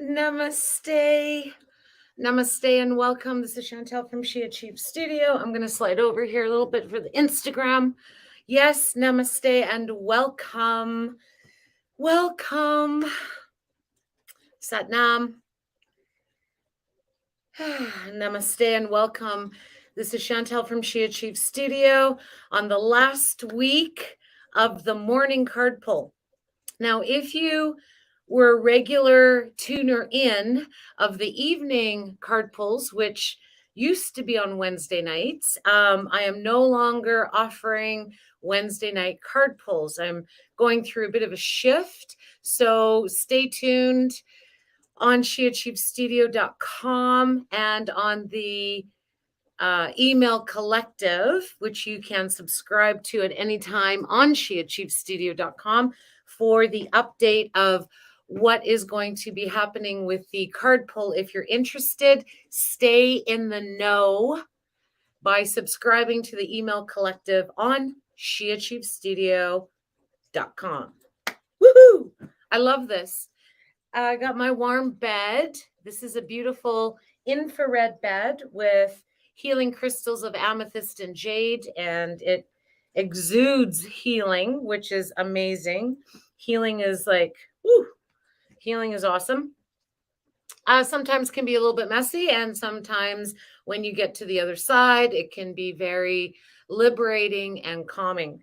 Namaste. Namaste and welcome. This is Shantal from She Achieves Studio. I'm going to slide over here a little bit for the Instagram. Yes, namaste and welcome. Welcome. Satnam. Namaste and welcome. This is Shantal from She Achieves Studio on the last week of the morning card pull. Now, if you were a regular tuner in of the evening card pulls, which used to be on Wednesday nights, I am no longer offering Wednesday night card pulls. I'm going through a bit of a shift, so stay tuned on sheachievestudio.com and on the email collective, which you can subscribe to at any time on sheachievestudio.com for the update of what is going to be happening with the card pull. If you're interested, stay in the know by subscribing to the email collective on sheachievestudio.com. Woohoo! I love this. I got my warm bed. This is a beautiful infrared bed with healing crystals of amethyst and jade, and it exudes healing, which is amazing. Healing is like, woo, healing is awesome. Sometimes can be a little bit messy, and sometimes when you get to the other side, it can be very liberating and calming.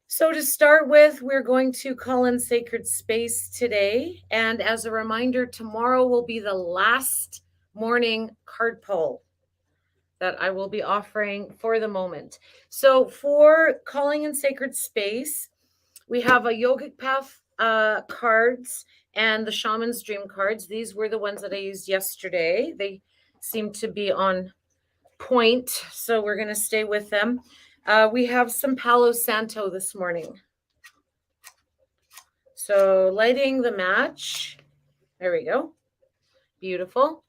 So to start with, we're going to call in sacred space today. And as a reminder, tomorrow will be the last morning card pull that I will be offering for the moment. So for calling in sacred space, we have a yogic path cards and the shaman's dream cards. These were the ones that I used yesterday. They seem to be on point, so we're going to stay with them. We have some Palo Santo this morning. So lighting the match. There we go. Beautiful.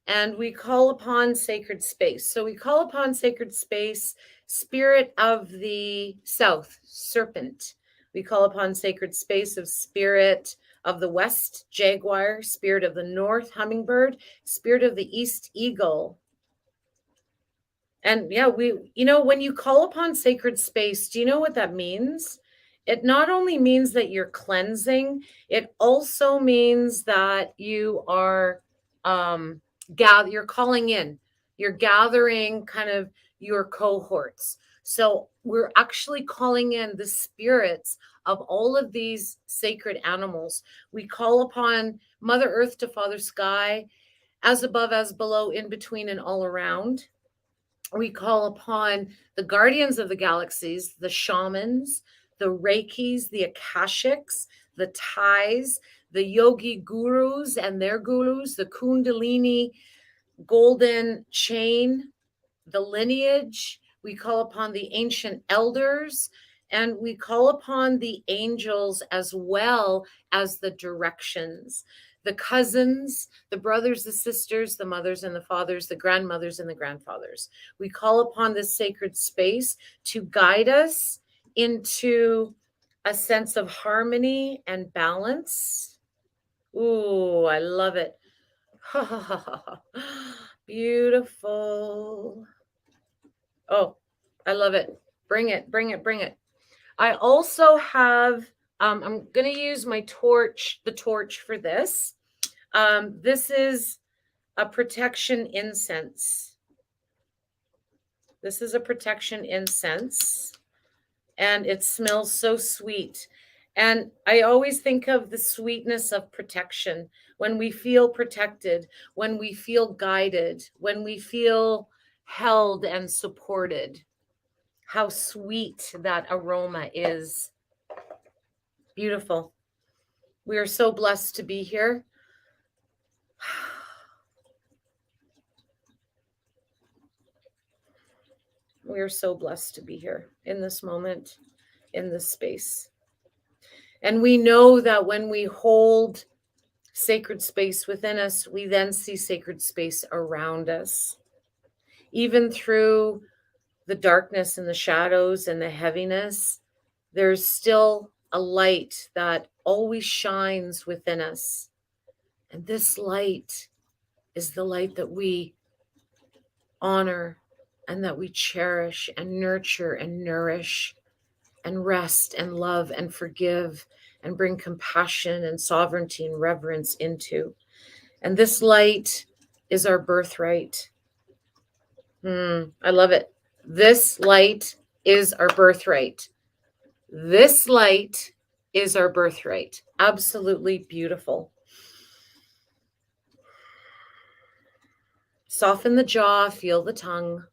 And we call upon sacred space. So we call upon sacred space, spirit of the south, serpent. We call upon sacred space of spirit of the west, jaguar, spirit of the north, hummingbird, spirit of the east, eagle. And yeah, when you call upon sacred space, do you know what that means? It not only means that you're cleansing, it also means that you are you're calling in, you're gathering kind of your cohorts. So we're actually calling in the spirits of all of these sacred animals. We call upon Mother Earth to Father Sky, as above, as below, in between, and all around. We call upon the guardians of the galaxies, the shamans, the Reikis, the Akashics, the Thais, the yogi gurus and their gurus, the Kundalini golden chain, the lineage. We call upon the ancient elders, and we call upon the angels as well as the directions. The cousins, the brothers, the sisters, the mothers and the fathers, the grandmothers and the grandfathers. We call upon this sacred space to guide us into a sense of harmony and balance. Ooh, I love it. Beautiful. Oh, I love it. Bring it, bring it, bring it. I also have, I'm going to use my torch, the torch for this. This is a protection incense. This is a protection incense, and it smells so sweet. And I always think of the sweetness of protection. When we feel protected, when we feel guided, when we feel held and supported, how sweet that aroma is. Beautiful. We are so blessed to be here. We are so blessed to be here in this moment, in this space. And we know that when we hold sacred space within us, we then see sacred space around us. Even through the darkness and the shadows and the heaviness, there's still a light that always shines within us. And this light is the light that we honor and that we cherish and nurture and nourish and rest and love and forgive and bring compassion and sovereignty and reverence into. And this light is our birthright. I love it. This light is our birthright. This light is our birthright. Absolutely beautiful. Soften the jaw, feel the tongue.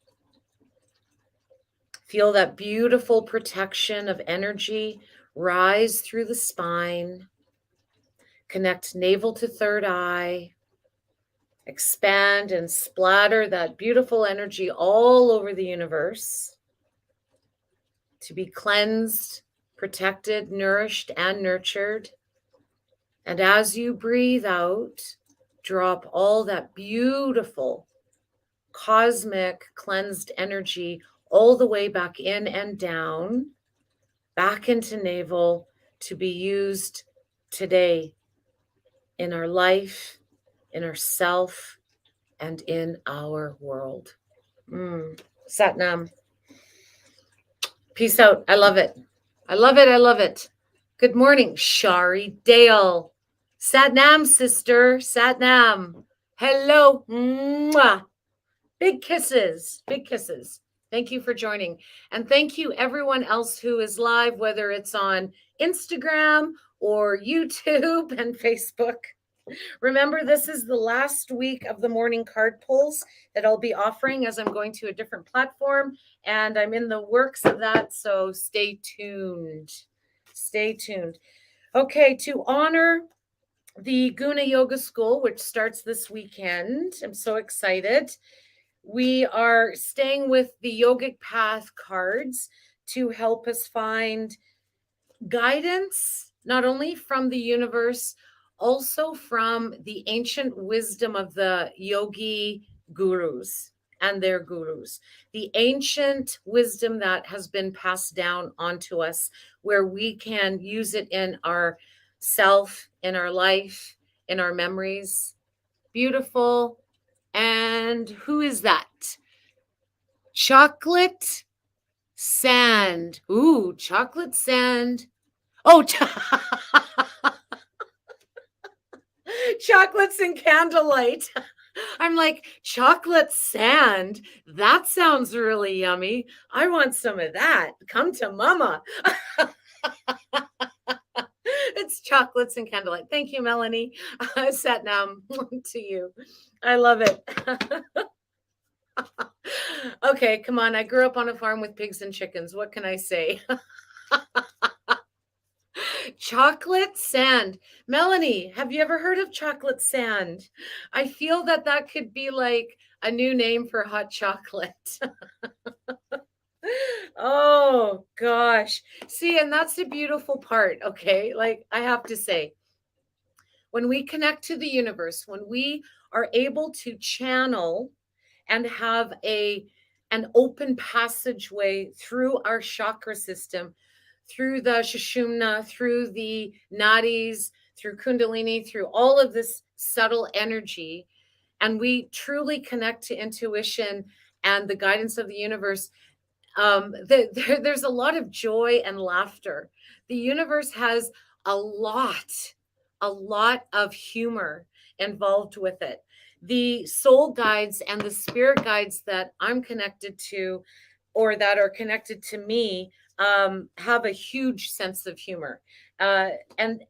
Feel that beautiful protection of energy rise through the spine. Connect navel to third eye. Expand and splatter that beautiful energy all over the universe to be cleansed, protected, nourished, and nurtured. And as you breathe out, drop all that beautiful cosmic cleansed energy all the way back in and down, back into navel to be used today in our life, in our self, and in our world. Sat Nam. Peace out. I love it. I love it. I love it. Good morning, Shari Dale. Sat Nam, sister. Sat Nam. Hello. Mwah. Big kisses. Big kisses. Thank you for joining. And thank you everyone else who is live, whether it's on Instagram or YouTube and Facebook. Remember, this is the last week of the morning card pulls that I'll be offering as I'm going to a different platform, and I'm in the works of that, so stay tuned. Stay tuned. Okay, to honor the GUNA Yoga School, which starts this weekend, I'm so excited. We are staying with the Yogic Path cards to help us find guidance, not only from the universe, also from the ancient wisdom of the yogi gurus and their gurus, the ancient wisdom that has been passed down onto us, where we can use it in our self, in our life, in our memories. Beautiful. And who is that? Chocolate sand. Ooh, chocolate sand. Oh, chocolates and candlelight. I'm like, chocolate sand? That sounds really yummy. I want some of that. Come to mama. It's chocolates and candlelight. Thank you, Melanie. Sat Nam to you. I love it. Okay, come on. I grew up on a farm with pigs and chickens. What can I say? Chocolate sand. Melanie, have you ever heard of chocolate sand? I feel that that could be like a new name for hot chocolate. Oh, gosh. See, and that's the beautiful part, okay? Like, I have to say, when we connect to the universe, when we are able to channel and have an open passageway through our chakra system, through the Sushumna, through the nadis, through Kundalini, through all of this subtle energy, and we truly connect to intuition and the guidance of the universe, there's a lot of joy and laughter. The universe has a lot of humor involved with it. The soul guides and the spirit guides that I'm connected to, or that are connected to me, have a huge sense of humor. And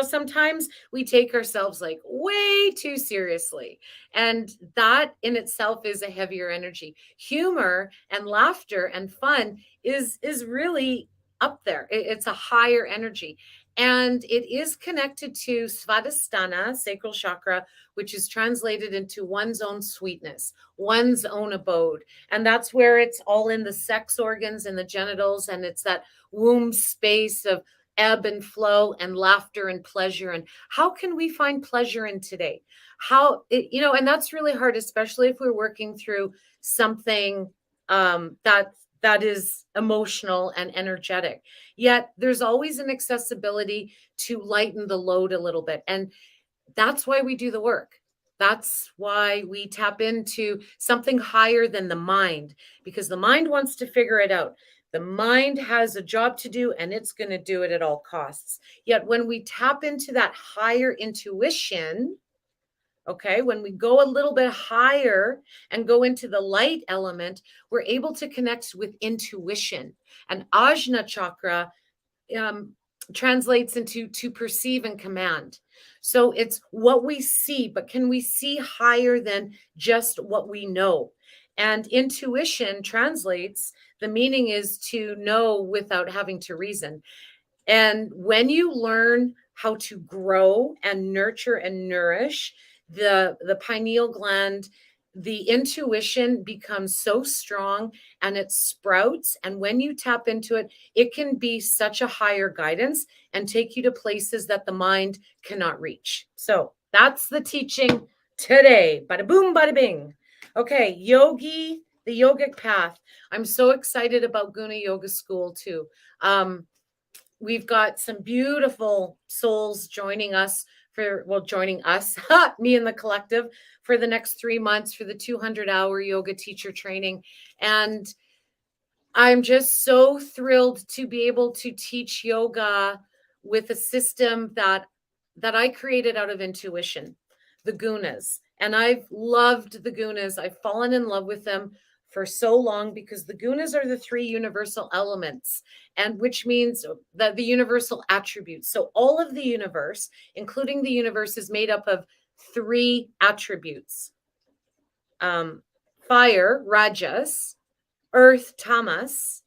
sometimes we take ourselves like way too seriously, and that in itself is a heavier energy. Humor and laughter and fun is really up there. It's a higher energy, and it is connected to Svadhisthana, sacral chakra, which is translated into one's own sweetness, one's own abode. And that's where it's all in the sex organs and the genitals, and it's that womb space of ebb and flow and laughter and pleasure. And how can we find pleasure in today? And that's really hard, especially if we're working through something that is emotional and energetic. Yet there's always an accessibility to lighten the load a little bit. And That's why we do the work. That's why we tap into something higher than the mind, because the mind wants to figure it out. The mind has a job to do and it's going to do it at all costs. Yet when we tap into that higher intuition, okay, when we go a little bit higher and go into the light element, we're able to connect with intuition. And Ajna chakra um, translates into to perceive and command. So it's what we see, but can we see higher than just what we know? And intuition translates, the meaning is to know without having to reason. And when you learn how to grow and nurture and nourish the pineal gland, the intuition becomes so strong and it sprouts. And when you tap into it, it can be such a higher guidance and take you to places that the mind cannot reach. So that's the teaching today. Bada boom, bada bing. Okay, yogi, the yogic path. I'm so excited about Guna Yoga School too. We've got some beautiful souls joining us joining us, me and the collective, for the next 3 months for the 200-hour yoga teacher training. And I'm just so thrilled to be able to teach yoga with a system that I created out of intuition, the gunas. And I've loved the gunas. I've fallen in love with them for so long because the gunas are the 3 universal elements, and which means that the universal attributes. So all of the universe, including the universe, is made up of 3 attributes. Fire, rajas, earth, tamas,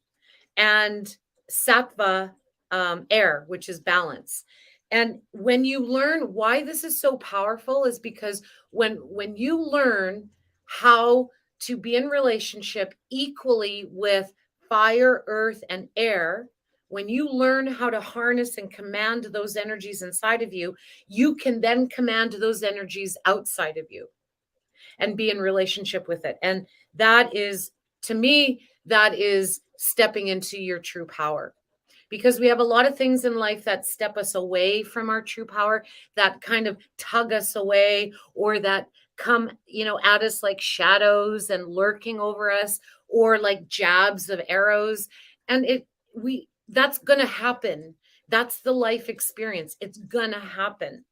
and sattva, air, which is balance. And when you learn why this is so powerful is because when you learn how to be in relationship equally with fire, earth, and air, when you learn how to harness and command those energies inside of you, you can then command those energies outside of you and be in relationship with it. And that is, to me, that is stepping into your true power. Because we have a lot of things in life that step us away from our true power, that kind of tug us away, or that come, at us like shadows and lurking over us, or like jabs of arrows. And that's going to happen. That's the life experience. It's going to happen.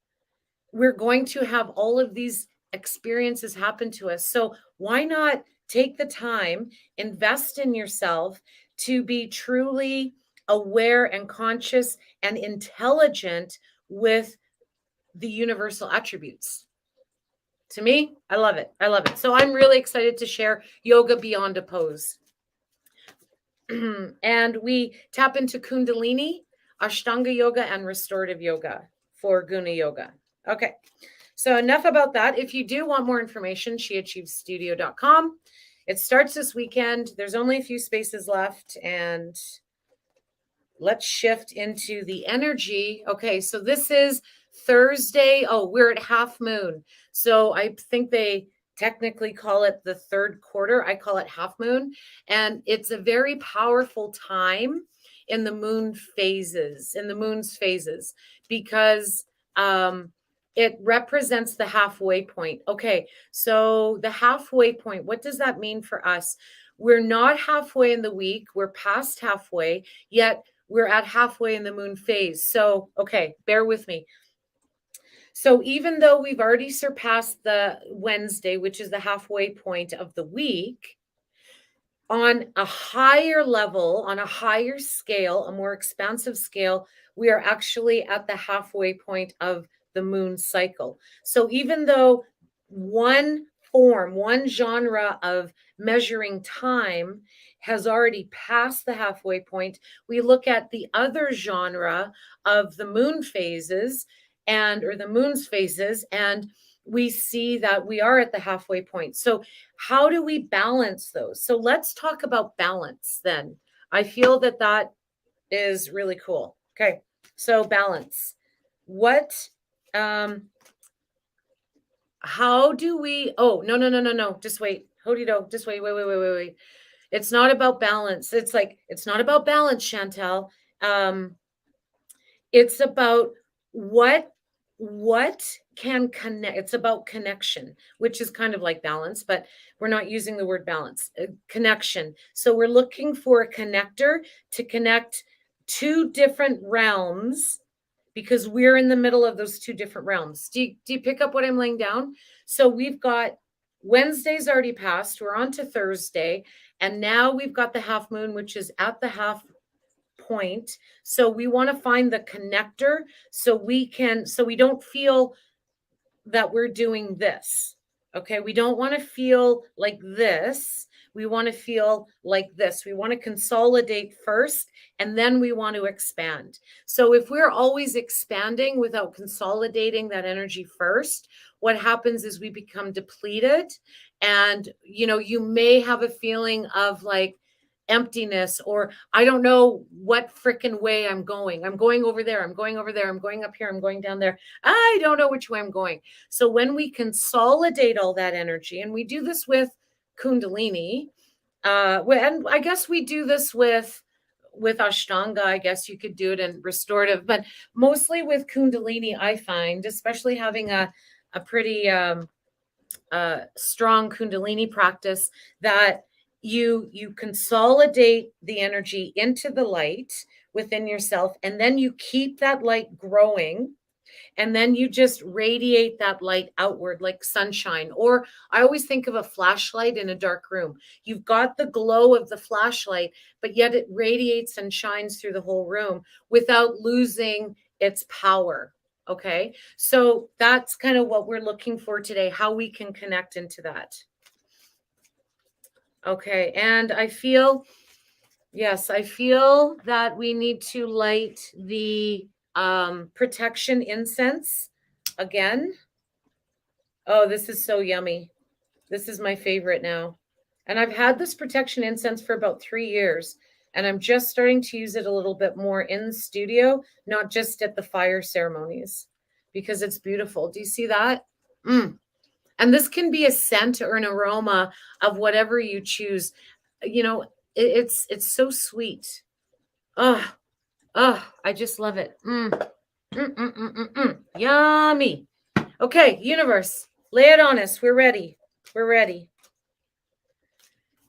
We're going to have all of these experiences happen to us. So why not take the time, invest in yourself to be truly aware and conscious and intelligent with the universal attributes? To me, I love it. I love it. So I'm really excited to share Yoga Beyond a Pose. And we tap into Kundalini, Ashtanga Yoga, and Restorative Yoga for Guna Yoga. Okay. So enough about that. If you do want more information, sheachievestudio.com. It starts this weekend. There's only a few spaces left, and let's shift into the energy. Okay, so this is Thursday. Oh, we're at half moon. So I think they technically call it the third quarter. I call it half moon. And it's a very powerful time in the moon's phases, because it represents the halfway point. Okay, so the halfway point, what does that mean for us? We're not halfway in the week. We're past halfway, yet we're at halfway in the moon phase. So, okay, bear with me. So even though we've already surpassed the Wednesday, which is the halfway point of the week, on a higher level, on a higher scale, a more expansive scale, we are actually at the halfway point of the moon cycle. So even though one genre of measuring time has already passed the halfway point, we look at the other genre of the moon phases or the moon's phases, and we see that we are at the halfway point. So how do we balance those? So let's talk about balance then. I feel that is really cool. Okay. So balance. How do we, no. Just wait. Hodido, just wait. It's not about balance. It's not about balance, Shantal. It's about what can connect. It's about connection, which is kind of like balance, but we're not using the word balance. Connection. So we're looking for a connector to connect two different realms, because we're in the middle of those two different realms. Do you pick up what I'm laying down? So we've got Wednesday's already passed. We're on to Thursday. And now we've got the half moon, which is at the half point. So we want to find the connector so we don't feel that we're doing this. Okay. We don't want to feel like this. We want to feel like this. We want to consolidate first, and then we want to expand. So if we're always expanding without consolidating that energy first, what happens is we become depleted. And, you may have a feeling of like emptiness, or I don't know what freaking way I'm going. I'm going over there. I'm going over there. I'm going up here. I'm going down there. I don't know which way I'm going. So when we consolidate all that energy, and we do this with Kundalini, and I guess we do this with Ashtanga. I guess you could do it in restorative, but mostly with Kundalini, I find, especially having a pretty strong Kundalini practice, that you consolidate the energy into the light within yourself, and then you keep that light growing, and then you just radiate that light outward like sunshine. Or I always think of a flashlight in a dark room. You've got the glow of the flashlight, but yet it radiates and shines through the whole room without losing its power. Okay, so that's kind of what we're looking for today, how we can connect into that. Okay, and I feel that we need to light the protection incense again. Oh, this is so yummy. This is my favorite now. And I've had this protection incense for about 3 years, and I'm just starting to use it a little bit more in the studio, not just at the fire ceremonies, because it's beautiful. Do you see that? And this can be a scent or an aroma of whatever you choose. It's so sweet. Oh, I just love it. Yummy. Okay, universe, lay it on us. We're ready.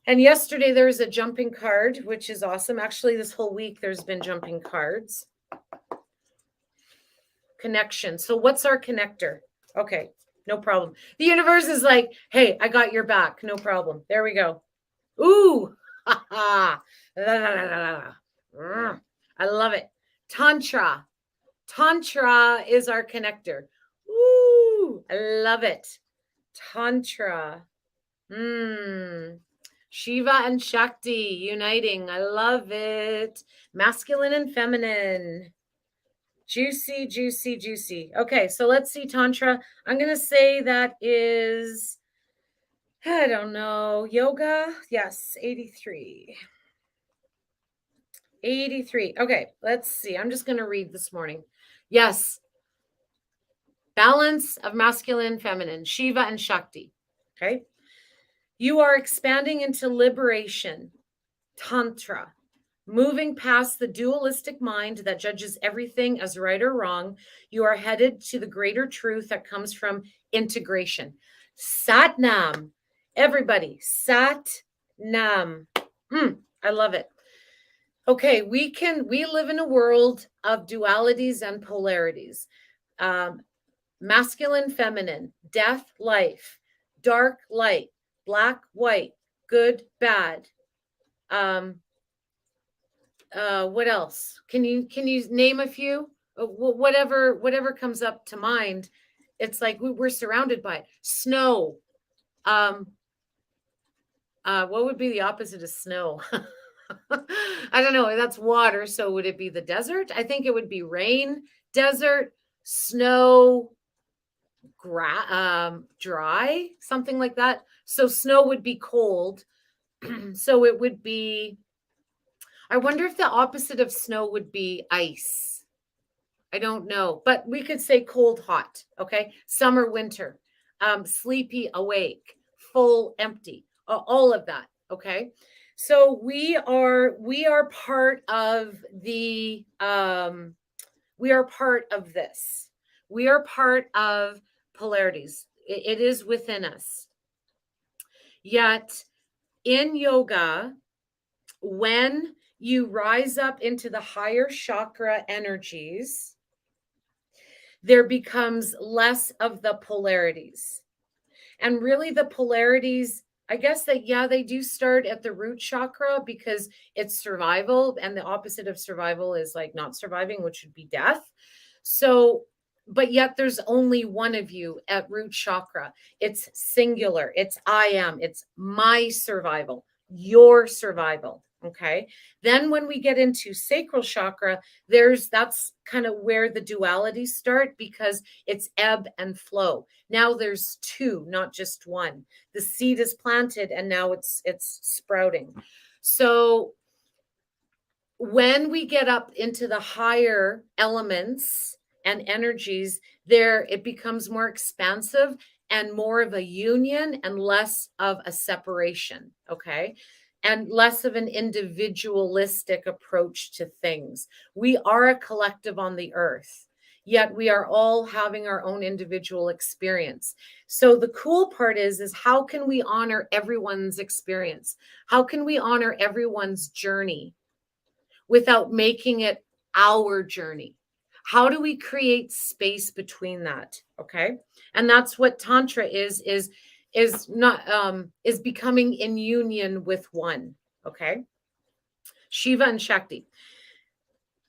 And yesterday there was a jumping card, which is awesome. Actually, this whole week there's been jumping cards. Connection. So what's our connector? Okay, no problem. The universe is like, hey, I got your back. No problem. There we go. Ooh. I love it. Tantra. Tantra is our connector. Ooh, I love it. Tantra. Shiva and Shakti uniting. I love it. Masculine and feminine. Juicy, juicy, juicy. Okay, so let's see Tantra. I'm going to say that is, I don't know, yoga. Yes, 83. 83. Okay, let's see. I'm just going to read this morning. Yes. Balance of masculine and feminine, Shiva and Shakti. Okay. You are expanding into liberation, Tantra, moving past the dualistic mind that judges everything as right or wrong. You are headed to the greater truth that comes from integration. Sat Nam. Everybody, Sat Nam. I love it. Okay, we live in a world of dualities and polarities. Masculine, feminine, death, life, dark, light, black, white, good, bad. What else? Can you name a few? Whatever comes up to mind. It's like we're surrounded by it. Snow. What would be the opposite of snow? I don't know. That's water. So would it be the desert? I think it would be rain, desert, snow, dry, something like that. So snow would be cold. So it would be, I wonder if the opposite of snow would be ice. I don't know, but we could say cold, hot. Okay. Summer, winter, sleepy, awake, full, empty, all of that. Okay. So we are part of the, we are part of this. We are part of polarities. It is within us. Yet in yoga, when you rise up into the higher chakra energies, there becomes less of the polarities. And really, the polarities, I guess that, yeah, they do start at the root chakra because it's survival. And the opposite of survival is like not surviving, which would be death. So, but yet there's only one of you at root chakra. It's singular. It's I am. It's my survival, your survival. Okay. Then when we get into sacral chakra, that's kind of where the dualities start because it's ebb and flow. Now there's two, not just one. The seed is planted and now it's sprouting. So when we get up into the higher elements and energies, there it becomes more expansive and more of a union and less of a separation, okay? And less of an individualistic approach to things. We are a collective on the earth, yet we are all having our own individual experience. So the cool part is how can we honor everyone's experience? How can we honor everyone's journey without making it our journey? How do we create space between that? Okay. And that's what Tantra is not is becoming in union with one. Okay. Shiva and Shakti.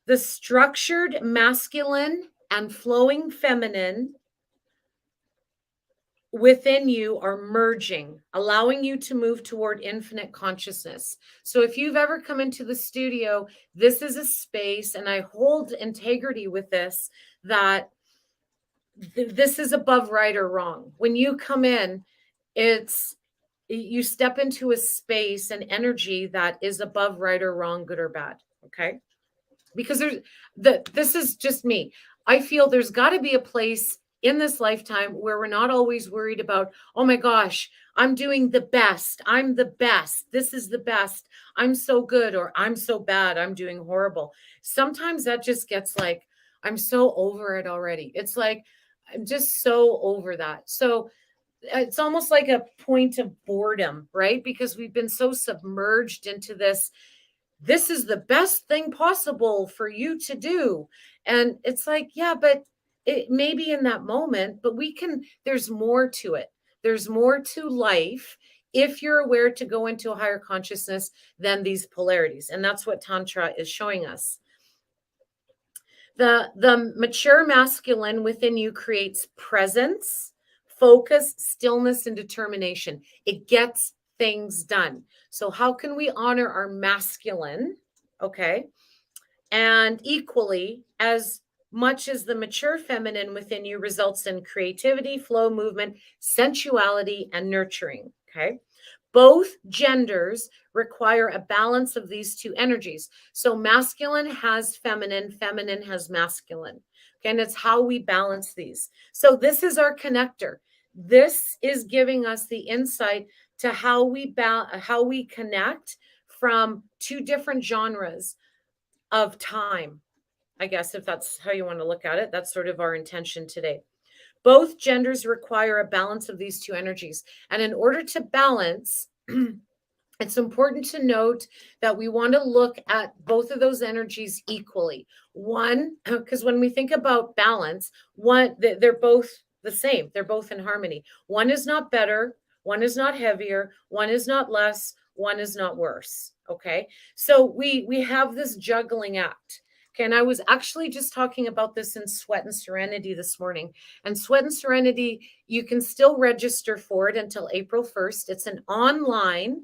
The structured masculine and flowing feminine within you are merging, allowing you to move toward infinite consciousness. So if you've ever come into the studio, this is a space, and I hold integrity with this, that this is above right or wrong. When you come in, you step into a space and energy that is above right or wrong, good or bad. Okay. Because this is just me. I feel there's got to be a place in this lifetime where we're not always worried about, oh my gosh, I'm doing the best. I'm the best. This is the best. I'm so good, or I'm so bad. I'm doing horrible. Sometimes that just gets like, I'm so over it already. It's like, I'm just so over that. So it's almost like a point of boredom, right? Because we've been so submerged into this is the best thing possible for you to do. And it's like, yeah, but it may be in that moment, but there's more to it. There's more to life if you're aware to go into a higher consciousness than these polarities. And that's what Tantra is showing us. The mature masculine within you creates presence, focus, stillness, and determination. It gets things done. So how can we honor our masculine? Okay. And equally, as much as the mature feminine within you results in creativity, flow, movement, sensuality, and nurturing. Okay. Both genders require a balance of these two energies. So masculine has feminine, feminine has masculine. Okay, and it's how we balance these. So this is our connector. This is giving us the insight to how we connect from two different genres of time. I guess if that's how you want to look at it, that's sort of our intention today. Both genders require a balance of these two energies. And in order to balance, it's important to note that we want to look at both of those energies equally. One, because when we think about balance, they're both the same. They're both in harmony. One is not better. One is not heavier. One is not less. One is not worse. Okay. So we have this juggling act. Okay, and I was actually just talking about this in Sweat and Serenity this morning. And Sweat and Serenity, you can still register for it until April 1st. It's an online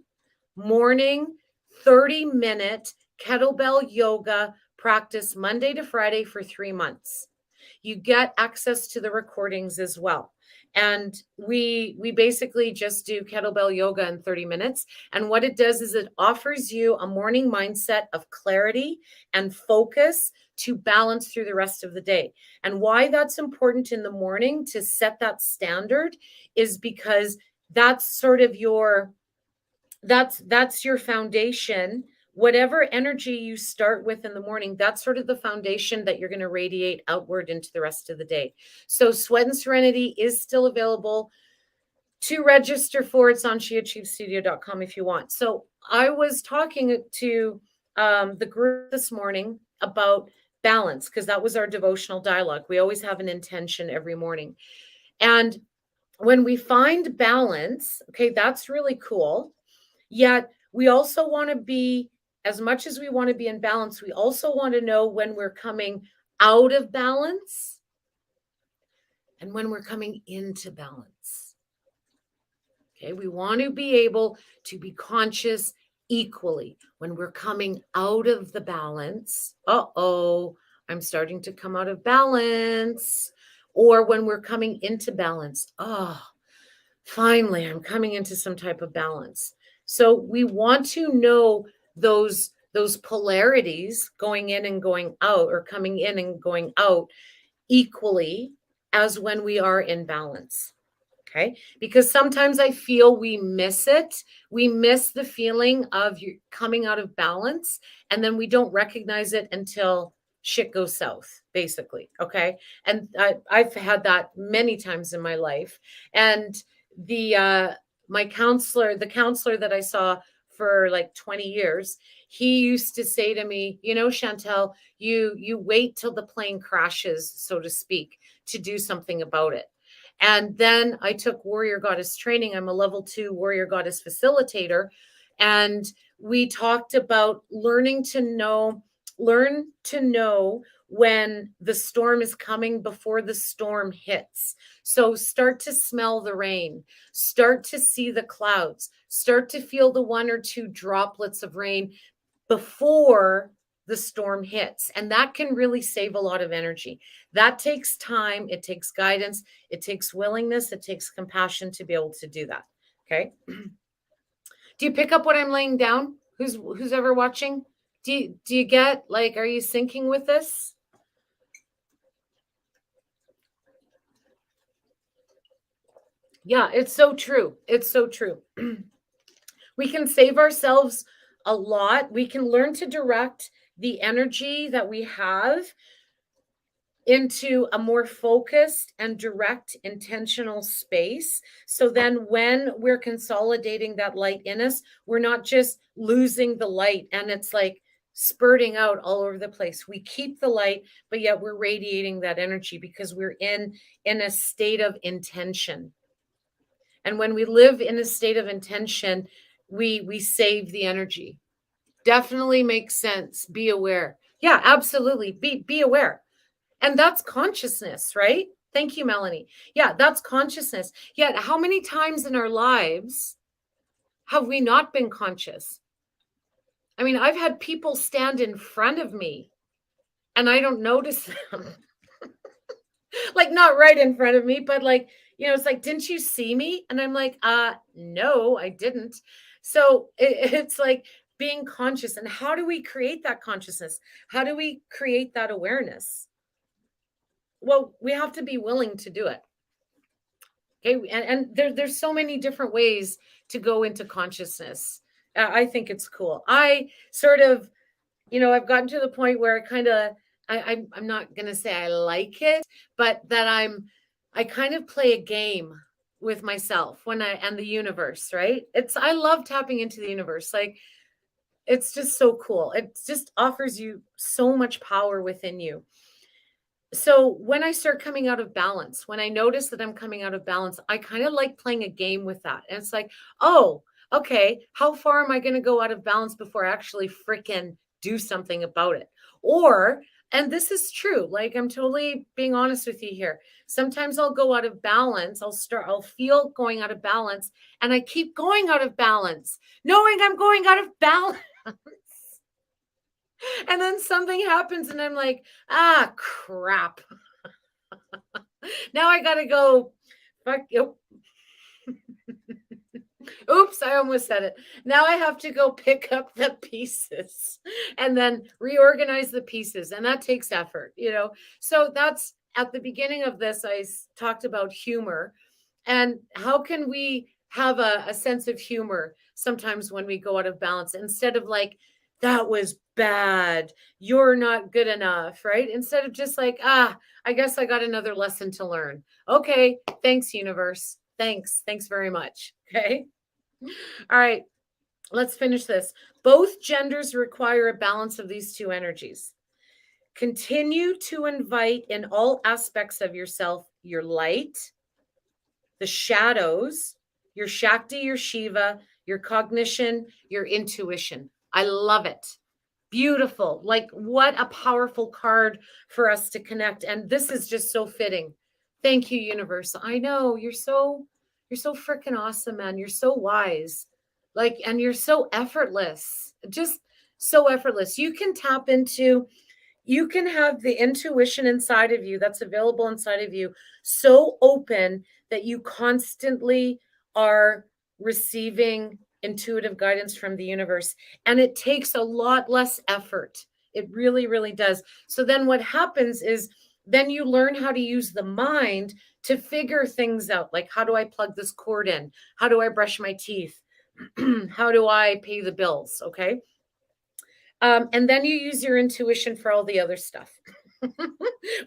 morning 30-minute kettlebell yoga practice Monday to Friday for 3 months. You get access to the recordings as well. And we basically just do kettlebell yoga in 30 minutes. And what it does is it offers you a morning mindset of clarity and focus to balance through the rest of the day. And why that's important in the morning to set that standard is because that's sort of that's your foundation whatever energy you start with in the morning, that's sort of the foundation that you're going to radiate outward into the rest of the day. So Sweat and Serenity is still available to register for. It's on sheachievestudio.com if you want. So I was talking to the group this morning about balance, because that was our devotional dialogue. We always have an intention every morning. And when we find balance, okay, that's really cool. Yet we also want to be, as much as we want to be in balance, we also want to know when we're coming out of balance and when we're coming into balance. Okay, we want to be able to be conscious equally when we're coming out of the balance. I'm starting to come out of balance. Or when we're coming into balance. Finally, I'm coming into some type of balance. So we want to know those polarities going in and going out, or coming in and going out equally as when we are in balance. Okay. Because sometimes I feel we miss it. We miss the feeling of you coming out of balance, and then we don't recognize it until shit goes south, basically. Okay. And I've had that many times in my life. And the the counselor that I saw for like 20 years, he used to say to me, Chantal, you wait till the plane crashes, so to speak, to do something about it. And then I took Warrior Goddess training. I'm a level 2 Warrior Goddess facilitator. And we talked about learn to know when the storm is coming before the storm hits. So start to smell the rain, start to see the clouds, start to feel the 1 or 2 droplets of rain before the storm hits. And that can really save a lot of energy. That takes time. It takes guidance. It takes willingness. It takes compassion to be able to do that. Okay. Do you pick up what I'm laying down? Who's ever watching? Do you get, like, are you syncing with this? Yeah, it's so true. It's so true. We can save ourselves a lot. We can learn to direct the energy that we have into a more focused and direct intentional space. So then when we're consolidating that light in us, we're not just losing the light and it's like spurting out all over the place. We keep the light, but yet we're radiating that energy because we're in a state of intention. And when we live in a state of intention, we save the energy. Definitely makes sense. Be aware. Yeah, absolutely. Be aware. And that's consciousness, right? Thank you, Melanie. Yeah, that's consciousness. Yet, how many times in our lives have we not been conscious? I mean, I've had people stand in front of me and I don't notice them. Like, not right in front of me, but like, it's like, didn't you see me? And I'm like, no, I didn't. So it's like being conscious. And how do we create that consciousness? How do we create that awareness? Well, we have to be willing to do it. Okay. And there's so many different ways to go into consciousness. I think it's cool. I sort of, I've gotten to the point where I'm not going to say I like it, but that I kind of play a game with myself and the universe, right? I love tapping into the universe. Like, it's just so cool. It just offers you so much power within you. So when I start coming out of balance, when I notice that I'm coming out of balance, I kind of like playing a game with that. And it's like, oh, okay, how far am I going to go out of balance before I actually freaking do something about it? Or, and this is true, like, I'm totally being honest with you here. Sometimes I'll go out of balance. I'll feel going out of balance, and I keep going out of balance, knowing I'm going out of balance. And then something happens and I'm like, crap. Now I got to go. Fuck you. Oops, I almost said it. Now I have to go pick up the pieces and then reorganize the pieces. And that takes effort, So that's at the beginning of this, I talked about humor and how can we have a sense of humor sometimes when we go out of balance, instead of like that was bad. You're not good enough, right? Instead of just like, I guess I got another lesson to learn. Okay, thanks, universe. Thanks. Thanks very much. Okay. All right, let's finish this. Both genders require a balance of these two energies. Continue to invite in all aspects of yourself your light, the shadows, your Shakti, your Shiva, your cognition, your intuition. I love it. Beautiful. Like, what a powerful card for us to connect. And this is just so fitting. Thank you, universe. I know you're so freaking awesome, man. You're so wise. Like, and you're so effortless. Just so effortless. You can have the intuition inside of you that's available inside of you so open that you constantly are receiving intuitive guidance from the universe. And it takes a lot less effort. It really, really does. So then what happens is then you learn how to use the mind to figure things out. Like, how do I plug this cord in? How do I brush my teeth? How do I pay the bills? Okay. And then you use your intuition for all the other stuff,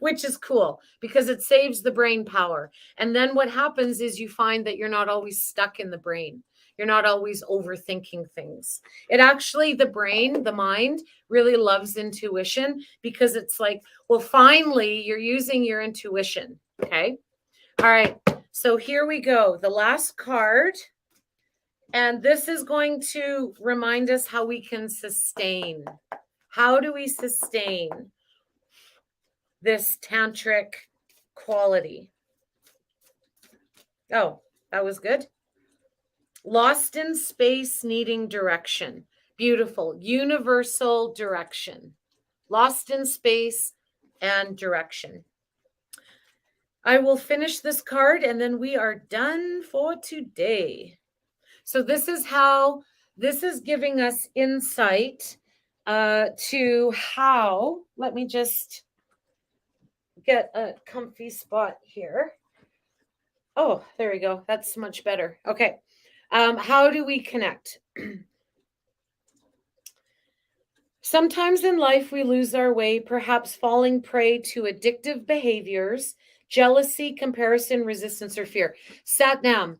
which is cool because it saves the brain power. And then what happens is you find that you're not always stuck in the brain. You're not always overthinking things. It actually, the brain, the mind really loves intuition because it's like, well, finally, you're using your intuition. Okay. All right. So here we go. The last card. And this is going to remind us how we can sustain. How do we sustain this tantric quality? Oh, that was good. Lost in space, needing direction. Beautiful. Universal direction. Lost in space and direction. I will finish this card and then we are done for today. So this is giving us insight to how, let me just get a comfy spot here. Oh, there we go. That's much better. Okay. How do we connect? Sometimes in life we lose our way, perhaps falling prey to addictive behaviors, jealousy, comparison, resistance, or fear. Satnam,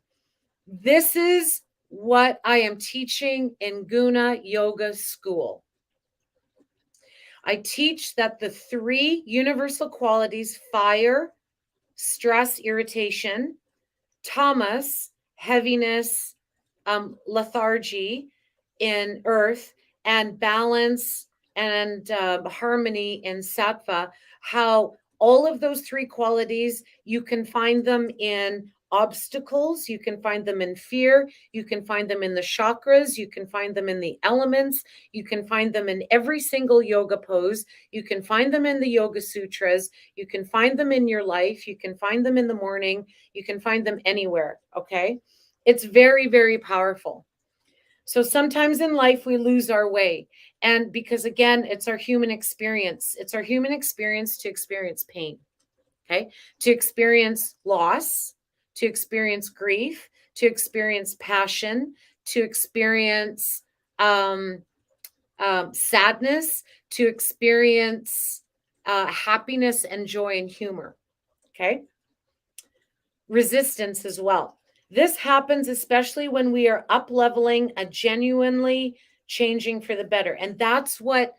this is what I am teaching in GUNA Yoga School. I teach that the three universal qualities, fire, stress, irritation, tamas, heaviness, lethargy in earth, and balance and harmony in sattva, how all of those three qualities, you can find them in obstacles, you can find them in fear, you can find them in the chakras, you can find them in the elements, you can find them in every single yoga pose, you can find them in the Yoga Sutras, you can find them in your life, you can find them in the morning, you can find them anywhere, okay? It's very, very powerful. So sometimes in life we lose our way. And because again, it's our human experience. It's our human experience to experience pain, okay? To experience loss, to experience grief, to experience passion, to experience sadness, to experience happiness and joy and humor, okay? Resistance as well. This happens especially when we are up leveling, a genuinely changing for the better. And that's what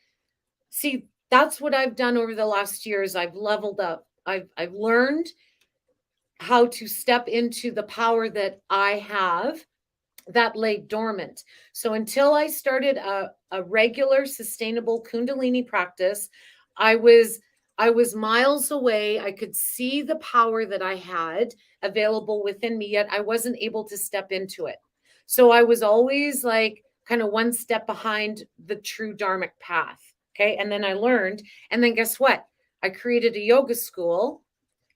I've done over the last years. I've leveled up. I've learned how to step into the power that I have that lay dormant. So until I started a regular sustainable Kundalini practice, I was miles away. I could see the power that I had available within me, yet I wasn't able to step into it. So I was always like kind of one step behind the true dharmic path. Okay. And then I learned, and then guess what? I created a yoga school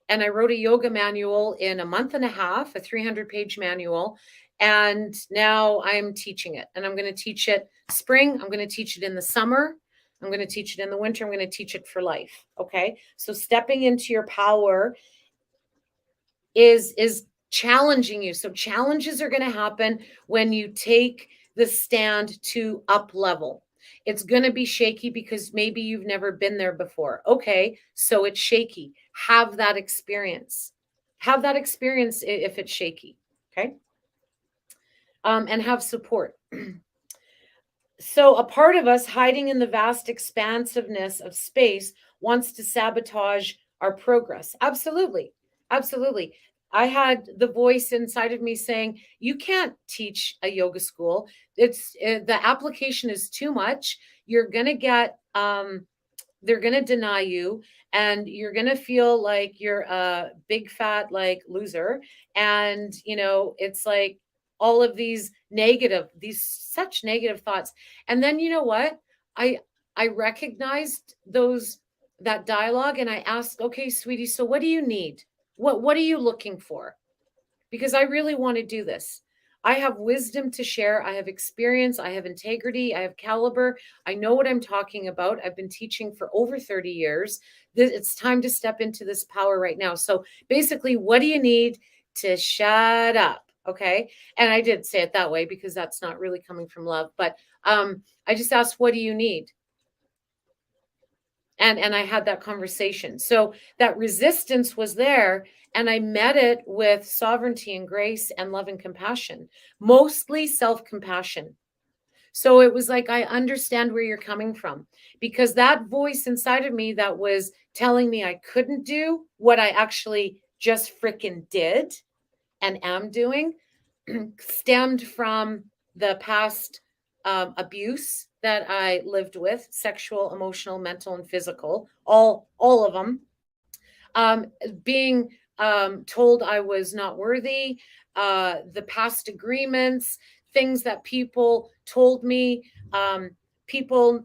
and I wrote a yoga manual in a month and a half, a 300-page manual. And now I'm teaching it, and I'm going to teach it spring. I'm going to teach it in the summer. I'm going to teach it in the winter. I'm going to teach it for life. Okay. So stepping into your power is challenging you. So challenges are going to happen when you take the stand to up level. It's going to be shaky because maybe you've never been there before. Okay, so it's shaky. Have that experience. Have that experience if it's shaky. Okay. And have support. So a part of us hiding in the vast expansiveness of space wants to sabotage our progress. Absolutely. Absolutely. I had the voice inside of me saying, you can't teach a yoga school. The application is too much. You're going to get they're going to deny you, and you're going to feel like you're a big fat like loser. And it's like all of these such negative thoughts. And then you know what, I recognized that dialogue, and I asked, okay, sweetie, so what do you need? What are you looking for? Because I really want to do this. I have wisdom to share. I have experience. I have integrity. I have caliber. I know what I'm talking about. I've been teaching for over 30 years. It's time to step into this power right now. So basically, what do you need to shut up? Okay. And I did say it that way because that's not really coming from love. But I just asked, what do you need? And I had that conversation. So that resistance was there, and I met it with sovereignty and grace and love and compassion, mostly self-compassion. So it was like, I understand where you're coming from, because that voice inside of me that was telling me I couldn't do what I actually just freaking did and am doing stemmed from the past abuse that I lived with: sexual, emotional, mental, and physical, all of them. Um, Being told I was not worthy, the past agreements, things that people told me, people,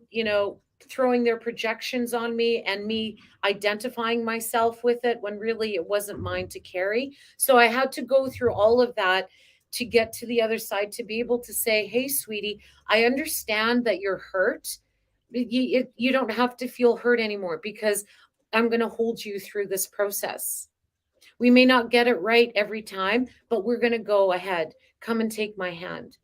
throwing their projections on me, and me identifying myself with it when really it wasn't mine to carry. So I had to go through all of that to get to the other side, to be able to say, hey, sweetie, I understand that you're hurt. You don't have to feel hurt anymore, because I'm going to hold you through this process. We may not get it right every time, but we're going to go ahead. Come and take my hand.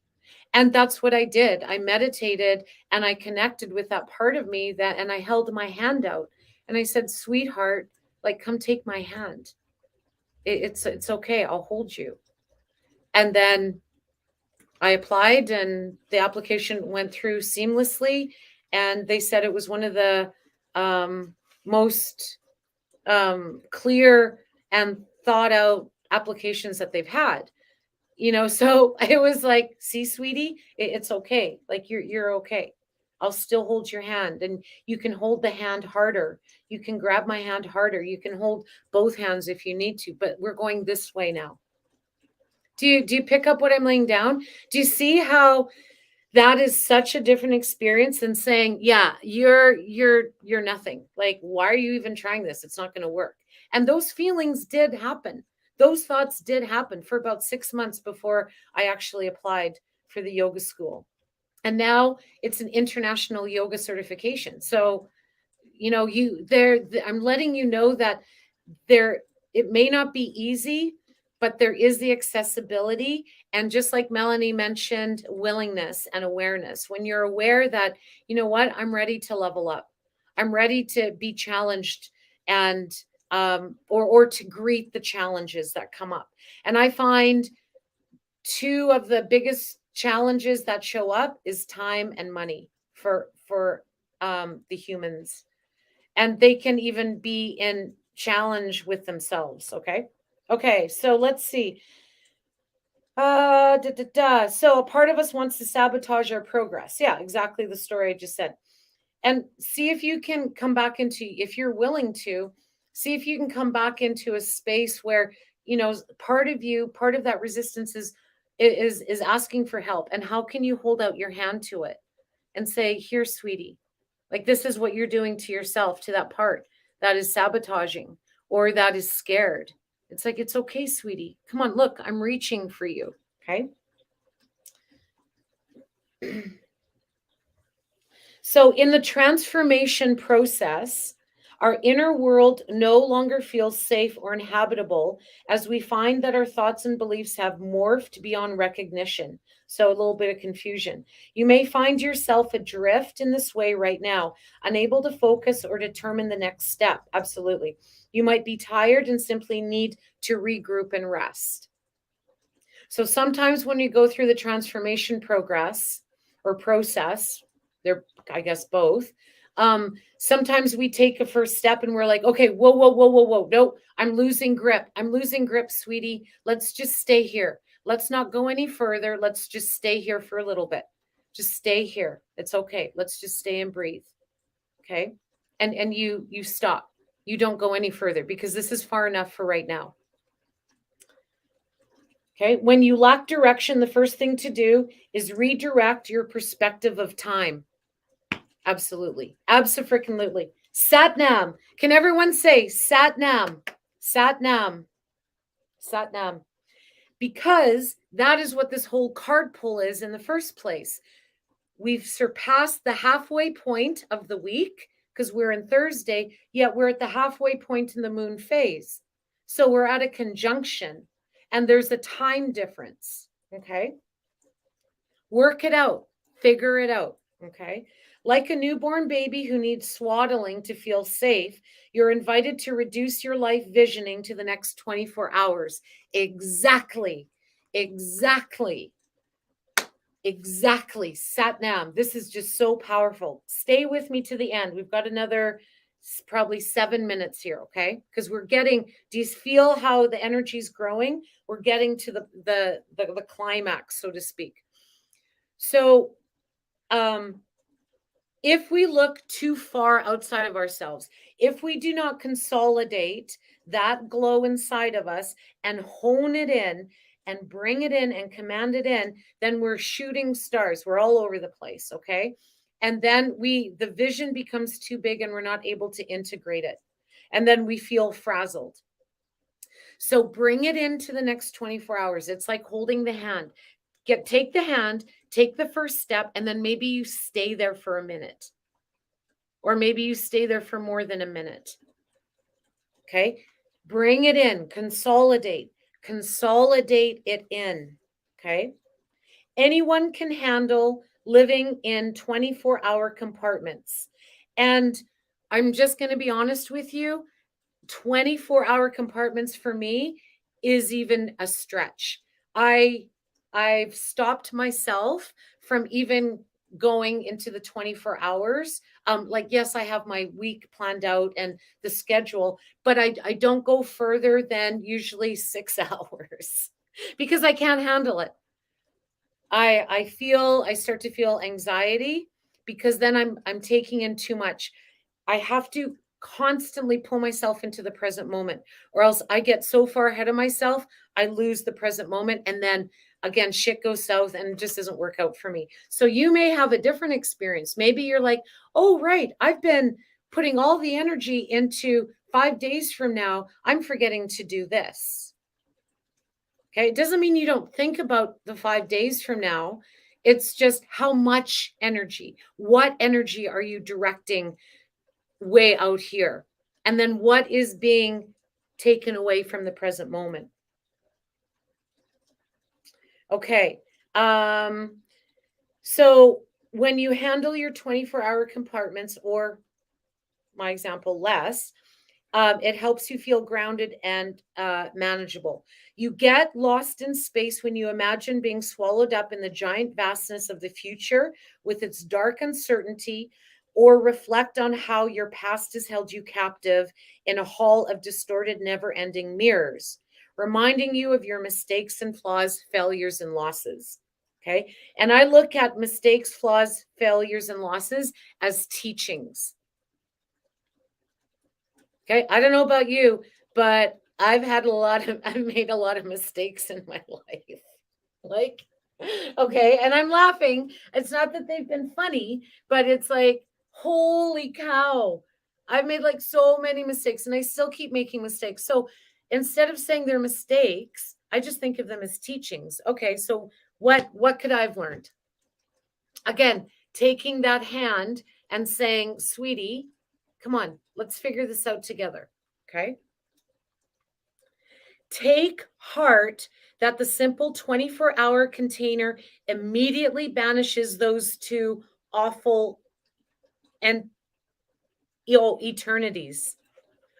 And that's what I did. I meditated and I connected with that part of me, and I held my hand out and I said, sweetheart, like, come take my hand. It's okay. I'll hold you. And then I applied, and the application went through seamlessly. And they said it was one of the most clear and thought out applications that they've had. So it was like, see, sweetie, it's okay. Like, you're okay. I'll still hold your hand, and you can hold the hand harder. You can grab my hand harder. You can hold both hands if you need to, but we're going this way now. Do you pick up what I'm laying down? Do you see how that is such a different experience than saying, yeah, you're nothing. Like, why are you even trying this? It's not going to work. And those feelings did happen. Those thoughts did happen for about 6 months before I actually applied for the yoga school. And now it's an international yoga certification. So, I'm letting you know that there, it may not be easy, but there is the accessibility. And just like Melanie mentioned, willingness and awareness. When you're aware that, you know what, I'm ready to level up, I'm ready to be challenged, and or to greet the challenges that come up. And I find two of the biggest challenges that show up is time and money for the humans, and they can even be in challenge with themselves. Okay, so let's see. So a part of us wants to sabotage our progress. Yeah, exactly the story I just said. And see if you can come back into, if you're willing to, see if you can come back into a space where, part of you, part of that resistance is asking for help. And how can you hold out your hand to it and say, here, sweetie, like, this is what you're doing to yourself, to that part that is sabotaging or that is scared. It's like, it's okay, sweetie. Come on, look, I'm reaching for you. Okay. So in the transformation process, Our inner world no longer feels safe or inhabitable as we find that our thoughts and beliefs have morphed beyond recognition. So, a little bit of confusion. You may find yourself adrift in this way right now, unable to focus or determine the next step. Absolutely. You might be tired and simply need to regroup and rest. So sometimes when you go through the transformation progress or process, they're, I guess, both. Sometimes we take a first step and we're like, okay, whoa, whoa, whoa, whoa, whoa. No, I'm losing grip. I'm losing grip, sweetie. Let's just stay here. Let's not go any further. Let's just stay here for a little bit. Just stay here. It's okay. Let's just stay and breathe. Okay. And you stop. You don't go any further because this is far enough for right now. Okay. When you lack direction, the first thing to do is redirect your perspective of time. Absolutely. Absolutely. Satnam. Can everyone say Satnam? Satnam. Satnam. Because that is what this whole card pull is in the first place. We've surpassed the halfway point of the week because we're in Thursday, yet we're at the halfway point in the moon phase. So we're at a conjunction and there's a time difference. Okay. Work it out, figure it out. Okay. Like a newborn baby who needs swaddling to feel safe, you're invited to reduce your life visioning to the next 24 hours. Exactly. Exactly. Exactly. Satnam. This is just so powerful. Stay with me to the end. We've got another probably 7 minutes here, okay? Because we're getting, do you feel how the energy is growing? We're getting to the climax, so to speak. So if we look too far outside of ourselves, if we do not consolidate that glow inside of us and hone it in and bring it in and command it in, then we're shooting stars. We're all over the place, okay? And then the vision becomes too big and we're not able to integrate it. And then we feel frazzled. So bring it into the next 24 hours. It's like holding the hand. Take the hand, take the first step, and then maybe you stay there for a minute. Or maybe you stay there for more than a minute. Okay. Bring it in, consolidate it in. Okay. Anyone can handle living in 24-hour compartments. And I'm just going to be honest with you, 24-hour compartments for me is even a stretch. I've stopped myself from even going into the 24 hours. Like, yes, I have my week planned out and the schedule, but I don't go further than usually 6 hours because I can't handle it. I start to feel anxiety because then I'm taking in too much. I have to constantly pull myself into the present moment, or else I get so far ahead of myself, I lose the present moment. And then again, shit goes south and it just doesn't work out for me. So you may have a different experience. Maybe you're like, oh, right, I've been putting all the energy into 5 days from now. I'm forgetting to do this. Okay. It doesn't mean you don't think about the 5 days from now. It's just how much energy, what energy are you directing way out here? And then what is being taken away from the present moment? Okay. So when you handle your 24-hour compartments, or my example, less, it helps you feel grounded and manageable. You get lost in space when you imagine being swallowed up in the giant vastness of the future with its dark uncertainty, or reflect on how your past has held you captive in a hall of distorted, never ending mirrors, reminding you of your mistakes and flaws, failures, and losses. Okay. And I look at mistakes, flaws, failures, and losses as teachings. Okay. I don't know about you, but I've made a lot of mistakes in my life. Like, okay. And I'm laughing. It's not that they've been funny, but it's like, holy cow. I've made like so many mistakes and I still keep making mistakes. So instead of saying they're mistakes, I just think of them as teachings. Okay. So what could I have learned? Again, taking that hand and saying, sweetie, Come on, let's figure this out together. Okay. Take heart that the simple 24-hour container immediately banishes those two awful and eternities.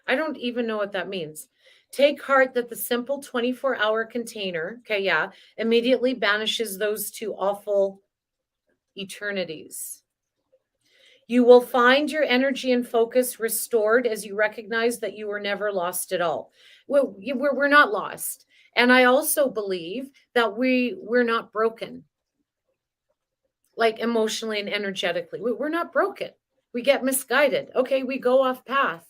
I don't even know what that means. Take heart that the simple 24-hour container, okay, yeah, immediately banishes those two awful eternities. You will find your energy and focus restored as you recognize that you were never lost at all. We're not lost. And I also believe that we're not broken, like emotionally and energetically. We're not broken. We get misguided. Okay, we go off path.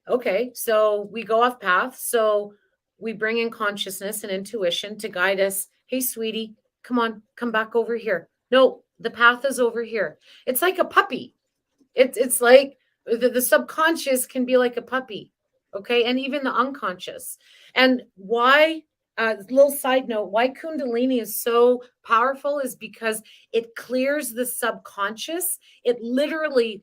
Okay, so we go off path. So we bring in consciousness and intuition to guide us. Hey, sweetie, come on, come back over here. No, the path is over here. It's like a puppy. It's like the subconscious can be like a puppy, okay, and even the unconscious. And why? Little side note: why Kundalini is so powerful is because it clears the subconscious. It literally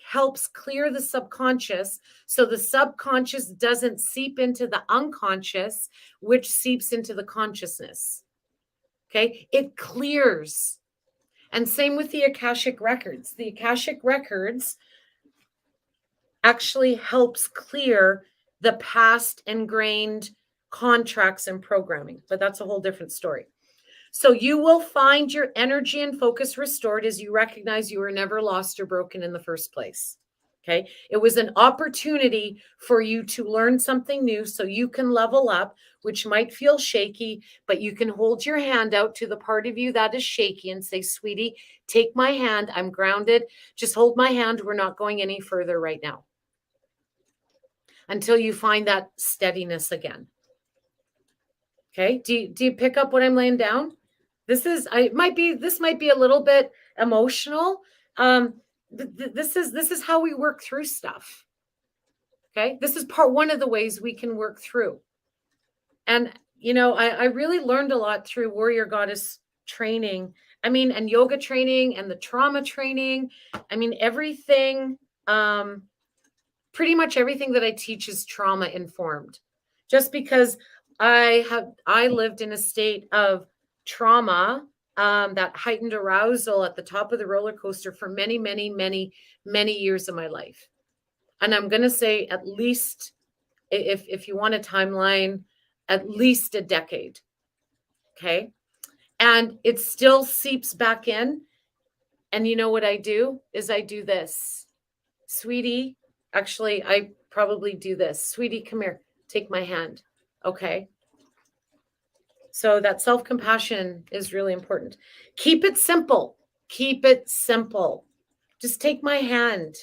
helps clear the subconscious so the subconscious doesn't seep into the unconscious, which seeps into the consciousness. Okay, it clears. And same with the Akashic records. The Akashic records actually helps clear the past ingrained contracts and programming, but that's a whole different story. So you will find your energy and focus restored as you recognize you were never lost or broken in the first place. Okay. It was an opportunity for you to learn something new so you can level up, which might feel shaky, but you can hold your hand out to the part of you that is shaky and say, sweetie, take my hand. I'm grounded. Just hold my hand. We're not going any further right now until you find that steadiness again. Okay. Do you pick up what I'm laying down? This might be a little bit emotional. This is how we work through stuff. Okay. This is one of the ways we can work through. And, I really learned a lot through Warrior Goddess training. I mean, and yoga training and the trauma training. I mean, everything, pretty much everything that I teach is trauma informed. Just because I lived in a state of trauma, that heightened arousal at the top of the roller coaster for many, many, many, many years of my life. And I'm going to say at least, if you want a timeline, at least a decade. Okay. And it still seeps back in. And you know what I do is I do this. Sweetie, actually, I probably do this. Sweetie, come here. Take my hand. Okay. So that self-compassion is really important. Keep it simple. Keep it simple. Just take my hand.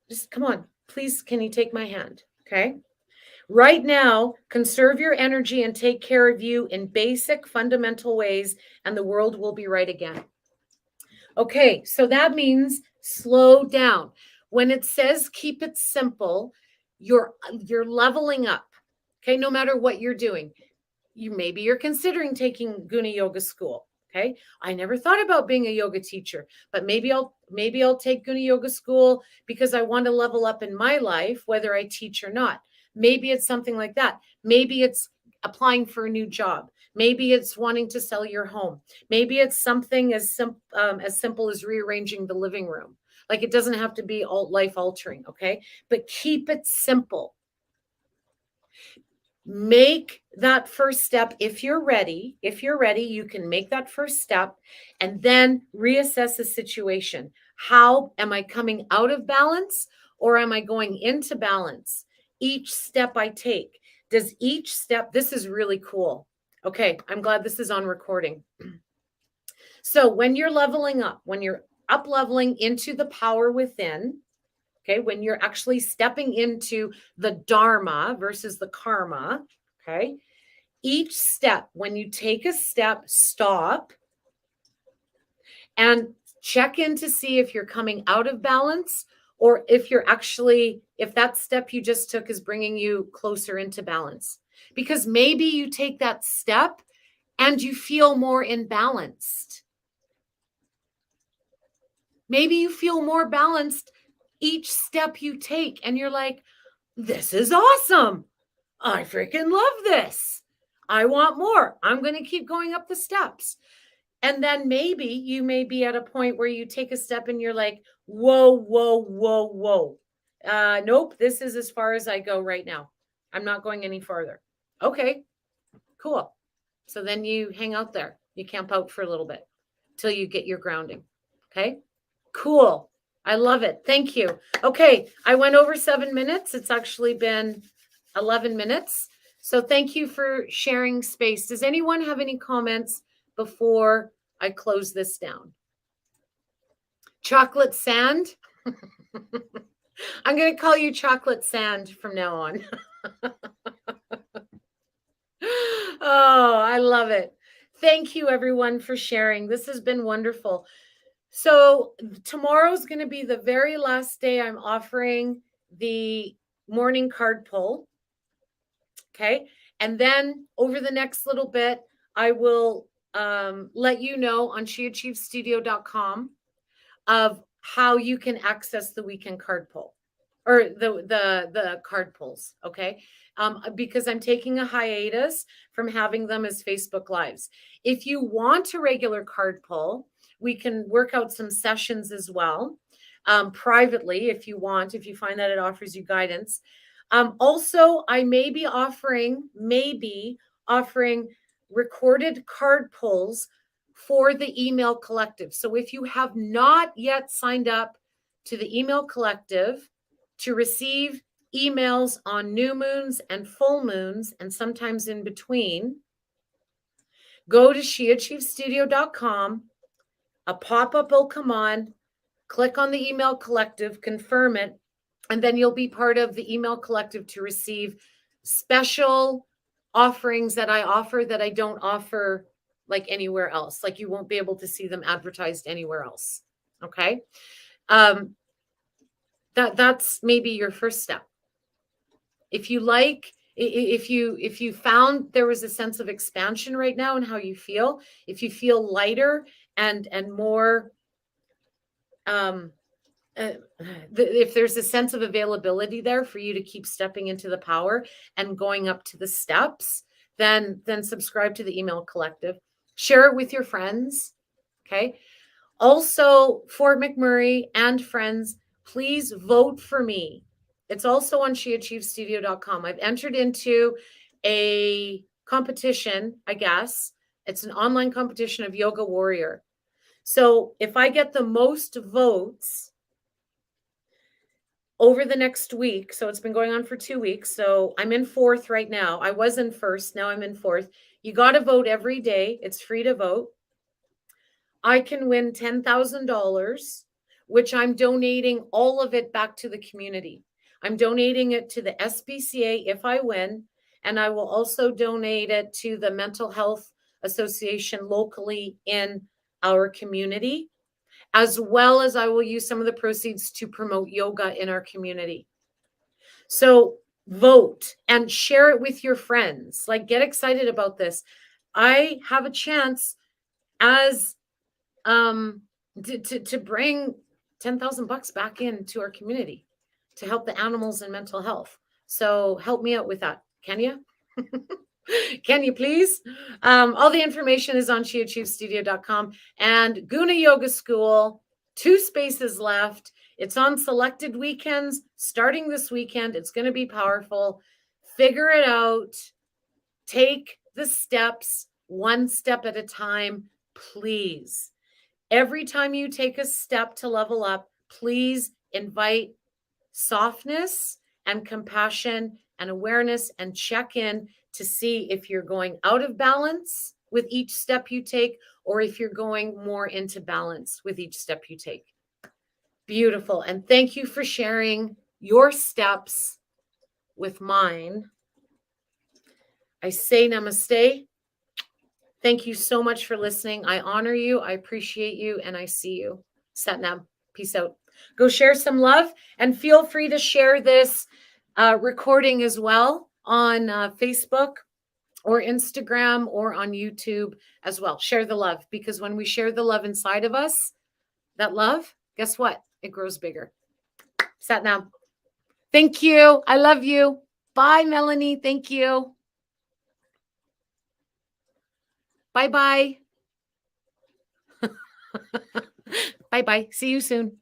Just come on. Please, can you take my hand? Okay. Right now, conserve your energy and take care of you in basic, fundamental ways, and the world will be right again. Okay, so that means slow down. When it says keep it simple, you're leveling up. Okay, no matter what you're doing. Maybe you're considering taking GUNA yoga school. Okay, I never thought about being a yoga teacher, but maybe I'll take GUNA yoga school because I want to level up in my life, whether I teach or not. Maybe it's something like that. Maybe it's applying for a new job. Maybe it's wanting to sell your home. Maybe it's something as simple as rearranging the living room. Like, it doesn't have to be life altering. Okay, but keep it simple. Make that first step. If you're ready, you can make that first step and then reassess the situation. How am I coming out of balance, or am I going into balance? Each step I take, this is really cool. Okay, I'm glad this is on recording. So when you're leveling up, when you're up leveling into the power within, okay, when you're actually stepping into the dharma versus the karma, okay, each step, when you take a step, stop and check in to see if you're coming out of balance, or if that step you just took is bringing you closer into balance. Because maybe you take that step and you feel more imbalanced. Maybe you feel more balanced each step you take and you're like, this is awesome. I freaking love this. I want more. I'm going to keep going up the steps. And then maybe you may be at a point where you take a step and you're like, whoa, whoa, whoa, whoa. Nope, this is as far as I go right now. I'm not going any farther. Okay, cool. So then you hang out there. You camp out for a little bit till you get your grounding. Okay, cool. I love it. Thank you. Okay, I went over 7 minutes. It's actually been 11 minutes. So thank you for sharing space. Does anyone have any comments before I close this down? Chocolate sand? I'm going to call you chocolate sand from now on. Oh, I love it. Thank you, everyone, for sharing. This has been wonderful. So tomorrow's going to be the very last day I'm offering the morning card pull. Okay. And then over the next little bit, I will let you know on sheachievesstudio.com of how you can access the weekend card pull or the card pulls. Okay. Because I'm taking a hiatus from having them as Facebook Lives. If you want a regular card pull, we can work out some sessions as well, privately, if you want, if you find that it offers you guidance. Also, I may be offering recorded card pulls for the email collective. So if you have not yet signed up to the email collective to receive emails on new moons and full moons, and sometimes in between, go to sheachievesstudio.com. A pop-up will come on, click on the email collective, confirm it, and then you'll be part of the email collective to receive special offerings that I offer that I don't offer like anywhere else. Like you won't be able to see them advertised anywhere else. Okay. That's maybe your first step. If you like, if you found there was a sense of expansion right now in how you feel, if you feel lighter and more, if there's a sense of availability there for you to keep stepping into the power and going up to the steps, then subscribe to the email collective. Share it with your friends. Okay. Also, Fort McMurray and friends, please vote for me. It's also on sheachievesstudio.com. I've entered into a competition, I guess. It's an online competition of Yoga Warrior. So if I get the most votes over the next week, so it's been going on for 2 weeks. So I'm in fourth right now. I was in first. Now I'm in fourth. You got to vote every day. It's free to vote. I can win $10,000, which I'm donating all of it back to the community. I'm donating it to the SPCA if I win, and I will also donate it to the Mental Health Association locally in our community, as well as I will use some of the proceeds to promote yoga in our community. So vote and share it with your friends. Like, get excited about this. I have a chance as to bring $10,000 back into our community to help the animals and mental health. So help me out with that. Can you? Can you please? All the information is on sheachievesstudio.com and GUNA Yoga School, 2 spaces left. It's on selected weekends starting this weekend. It's going to be powerful. Figure it out. Take the steps 1 step at a time, please. Every time you take a step to level up, please invite softness and compassion and awareness and check in to see if you're going out of balance with each step you take or if you're going more into balance with each step you take. Beautiful. And thank you for sharing your steps with mine. I say namaste. Thank you so much for listening. I honor you. I appreciate you. And I see you. Satnam. Peace out. Go share some love and feel free to share this recording as well on Facebook or Instagram or on YouTube as well. Share the love, because when we share the love inside of us, that love guess what? It grows bigger. Sat now. Thank you. I love you. Bye, Melanie. Thank you. Bye-bye. Bye-bye. See you soon.